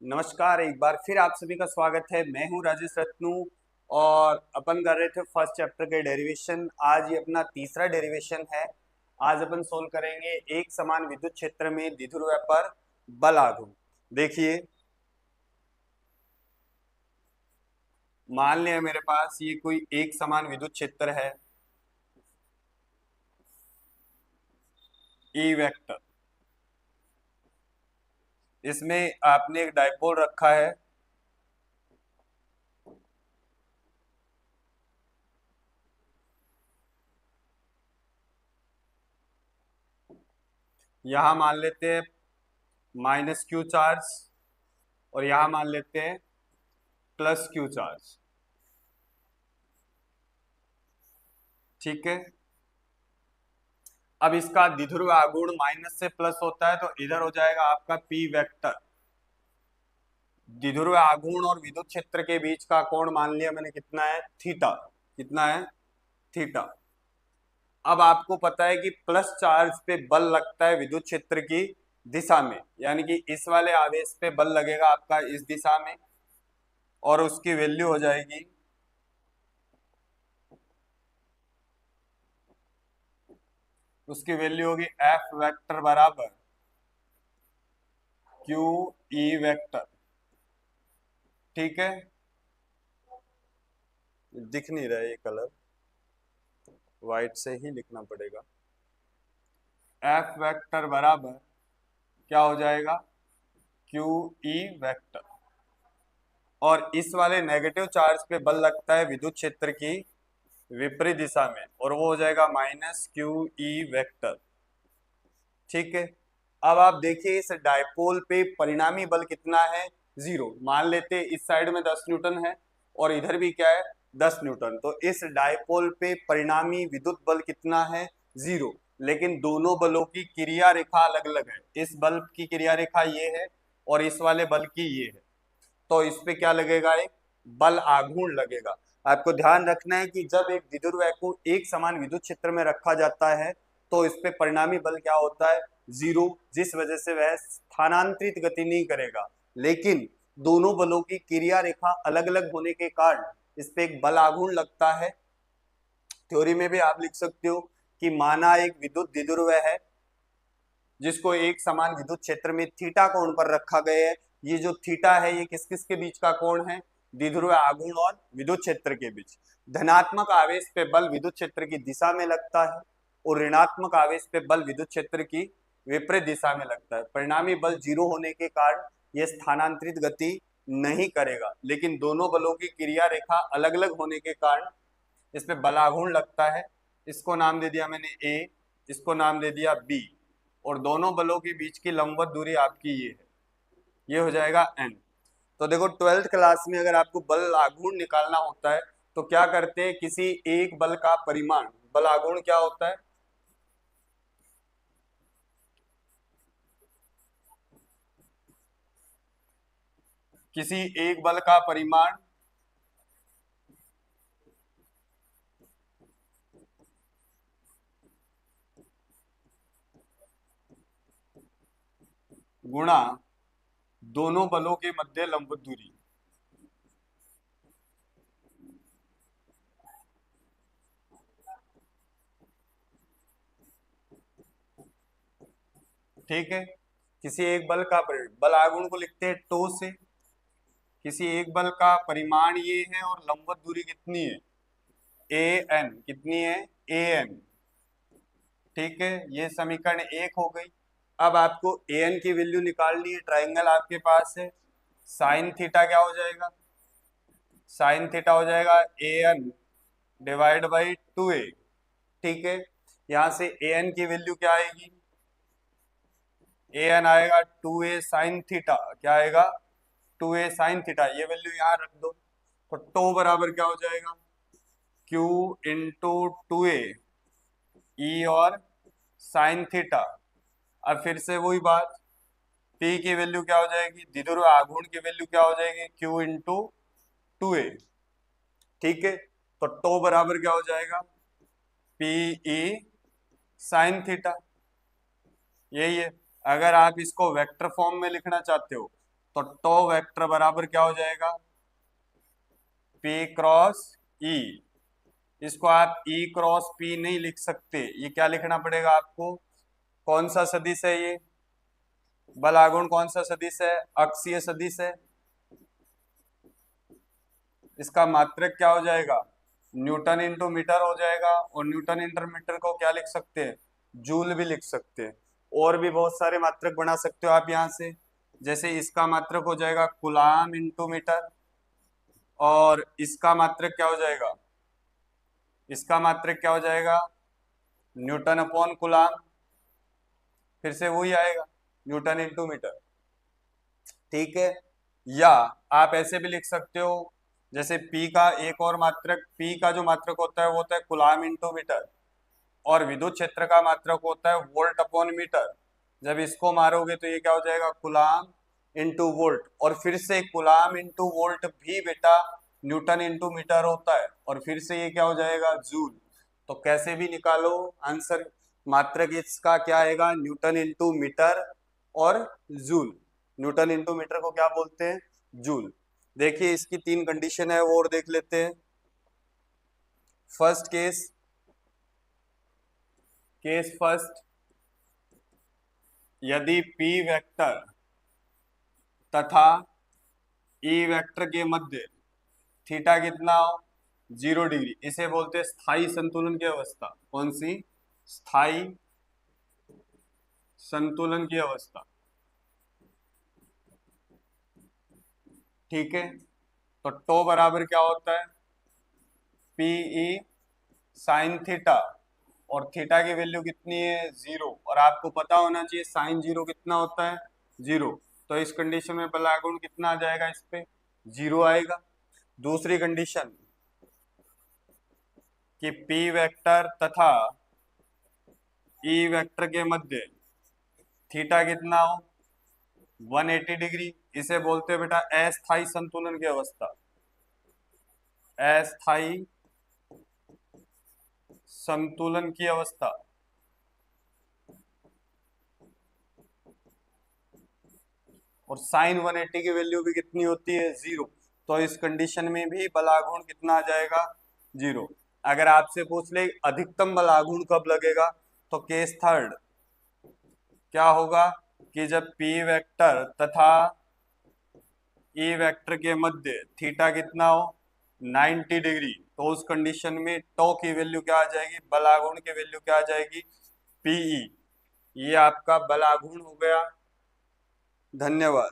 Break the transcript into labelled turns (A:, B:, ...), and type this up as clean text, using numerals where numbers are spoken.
A: नमस्कार, एक बार फिर आप सभी का स्वागत है। मैं हूं राजेश रत्नू और अपन कर रहे थे फर्स्ट चैप्टर के डेरिवेशन। आज ये अपना तीसरा डेरिवेशन है। आज अपन सोल्व करेंगे एक समान विद्युत क्षेत्र में द्विध्रुव पर बल आघूर्ण। देखिए, मान लिया मेरे पास ये कोई एक समान विद्युत क्षेत्र है, ई वेक्टर। इसमें आपने एक डाइपोल रखा है, यहां मान लेते हैं माइनस क्यू चार्ज और यहां मान लेते हैं प्लस क्यू चार्ज। ठीक है, अब इसका द्विध्रुव आघूर्ण माइनस से प्लस होता है तो इधर हो जाएगा आपका पी वेक्टर। द्विध्रुव आघूर्ण और विद्युत क्षेत्र के बीच का कोण मान लिया मैंने, कितना है? थीटा। कितना है? थीटा। अब आपको पता है कि प्लस चार्ज पे बल लगता है विद्युत क्षेत्र की दिशा में, यानी कि इस वाले आवेश पे बल लगेगा आपका इस दिशा में, और उसकी वैल्यू हो जाएगी होगी एफ वेक्टर बराबर क्यू ई वेक्टर। ठीक है, दिख नहीं रहा है ये कलर, व्हाइट से ही लिखना पड़ेगा। एफ वेक्टर बराबर क्या हो जाएगा? Q E vector. और इस वाले नेगेटिव चार्ज पे बल लगता है विद्युत क्षेत्र की विपरीत दिशा में, और वो हो जाएगा माइनस क्यू ई वेक्टर। ठीक है, अब आप देखिए इस डायपोल पे परिणामी बल कितना है? 0। मान लेते इस साइड में 10 न्यूटन है और इधर भी क्या है? 10 न्यूटन। तो इस डायपोल पे परिणामी विद्युत बल कितना है? 0। लेकिन दोनों बलों की क्रिया रेखा अलग अलग है। इस बल की क्रिया रेखा ये है और इस वाले बल की ये है, तो इस पे क्या लगेगा? एक बल आघूर्ण लगेगा। आपको ध्यान रखना है कि जब एक द्विध्रुव को एक समान विद्युत क्षेत्र में रखा जाता है तो इस पे परिणामी बल क्या होता है? 0, जिस वजह से वह स्थानांतरित गति नहीं करेगा। लेकिन दोनों बलों की क्रिया रेखा अलग अलग होने के कारण इस पे एक बल आघूर्ण लगता है। थ्योरी में भी आप लिख सकते हो कि माना एक विद्युत द्विध्रुव है जिसको एक समान विद्युत क्षेत्र में थीटा कोण पर रखा गया है। ये जो थीटा है ये किस किस के बीच का कोण है? द्विध्रुव आघूर्ण और विद्युत क्षेत्र के बीच। धनात्मक आवेश पे बल विद्युत क्षेत्र की दिशा में लगता है और ऋणात्मक आवेश पे बल विद्युत क्षेत्र की विपरीत दिशा में लगता है। परिणामी बल 0 होने के कारण यह स्थानांतरित गति नहीं करेगा, लेकिन दोनों बलों की क्रिया रेखा अलग अलग होने के कारण इस पे बलाघूर्ण लगता है। इसको नाम दे दिया मैंने ए, इसको नाम दे दिया बी, और दोनों बलों के बीच की लंबवत दूरी आपकी ये है, ये हो जाएगा एन। तो देखो 12th क्लास में अगर आपको बल आघूर्ण निकालना होता है तो क्या करते हैं? किसी एक बल का परिमाण, बल आघूर्ण क्या होता है? किसी एक बल का परिमाण गुणा दोनों बलों के मध्य लंबवत दूरी। ठीक है, किसी एक बल का बल आघूर्ण को लिखते हैं टो से। किसी एक बल का परिमाण ये है और लंबवत दूरी कितनी है? A N. कितनी है? A N. ठीक है, ये समीकरण 1 हो गई। अब आपको ए एन की वैल्यू निकालनी है। ट्राइंगल आपके पास है, साइन थीटा क्या हो जाएगा? साइन थीटा हो जाएगा A N divide by 2a। ठीक है, यहां से ए एन की वैल्यू क्या आएगी? ए एन आएगा 2a साइन थीटा। क्या आएगा? 2a sine theta. ये वैल्यू यहाँ रख दो तो टो बराबर क्या हो जाएगा? Q इंटू 2a ई और साइन थीटा। अब फिर से वही बात, P की वैल्यू क्या हो जाएगी? द्विध्रुव आघूर्ण की वैल्यू क्या हो जाएगी? Q into 2a। ठीक है, तो टो बराबर क्या हो जाएगा? P E sine theta. यही है। अगर आप इसको वेक्टर फॉर्म में लिखना चाहते हो तो टो वेक्टर बराबर क्या हो जाएगा, P क्रॉस E। इसको आप E क्रॉस P नहीं लिख सकते, ये क्या लिखना पड़ेगा आपको, कौन सा सदिश है ये, बल आघूर्ण कौन सा सदिश है, अक्षीय सदिश है। इसका मात्रक क्या हो जाएगा, न्यूटन इंटू मीटर हो जाएगा, और न्यूटन इंटर मीटर को क्या लिख सकते हैं, जूल भी लिख सकते हैं। और भी बहुत सारे मात्रक बना सकते हो आप यहाँ से, जैसे इसका मात्रक हो जाएगा कुलाम इंटू मीटर, और इसका मात्रक क्या हो जाएगा, इसका मात्रक क्या हो जाएगा, न्यूटन अपॉन कुलाम, फिर से वही आएगा न्यूटन इंटू मीटर। ठीक है, या आप ऐसे भी लिख सकते हो, जैसे P का एक और मात्रक, P का जो मात्रक होता है वो होता है कुलाम इंटू मीटर, और विद्युत क्षेत्र का मात्रक होता है वोल्ट अपॉन मीटर। जब इसको मारोगे तो ये क्या हो जाएगा, कुलाम इंटू वोल्ट, और फिर से कुलाम इंटू वोल्ट भी बेटा न्यूटन इंटू मीटर होता है, और फिर से ये क्या हो जाएगा, जूल। तो कैसे भी निकालो आंसर, मात्रक इसका क्या आएगा, न्यूटन इंटू मीटर और जूल। न्यूटन इंटू मीटर को क्या बोलते हैं, जूल। देखिए इसकी तीन कंडीशन है वो और देख लेते हैं। फर्स्ट केस, केस फर्स्ट, यदि P वेक्टर तथा E वेक्टर के मध्य थीटा कितना हो, 0 डिग्री, इसे बोलते हैं स्थायी संतुलन की अवस्था। कौन सी, स्थायी संतुलन की अवस्था। ठीक है, तो टो बराबर क्या होता है, PE साइन थीटा, और थीटा की वैल्यू कितनी है, 0, और आपको पता होना चाहिए साइन 0 कितना होता है, 0। तो इस कंडीशन में बल आघूर्ण कितना आ जाएगा, इस पे 0 आएगा। दूसरी कंडीशन कि P वेक्टर तथा E वेक्टर के मध्य थीटा कितना हो, 180 डिग्री, इसे बोलते हैं बेटा अस्थायी संतुलन की अवस्था। अस्थायी संतुलन की अवस्था। और साइन 180 की वैल्यू भी कितनी होती है, 0। तो इस कंडीशन में भी बल आघूर्ण कितना आ जाएगा, 0। अगर आपसे पूछ ले अधिकतम बल आघूर्ण कब लगेगा, तो केस थर्ड क्या होगा कि जब P वेक्टर तथा E वेक्टर के मध्य थीटा कितना हो, 90 डिग्री, तो उस कंडीशन में टो की वैल्यू क्या आ जाएगी, बल आघूर्ण की वैल्यू क्या आ जाएगी, PE। ये आपका बल आघूर्ण हो गया। धन्यवाद।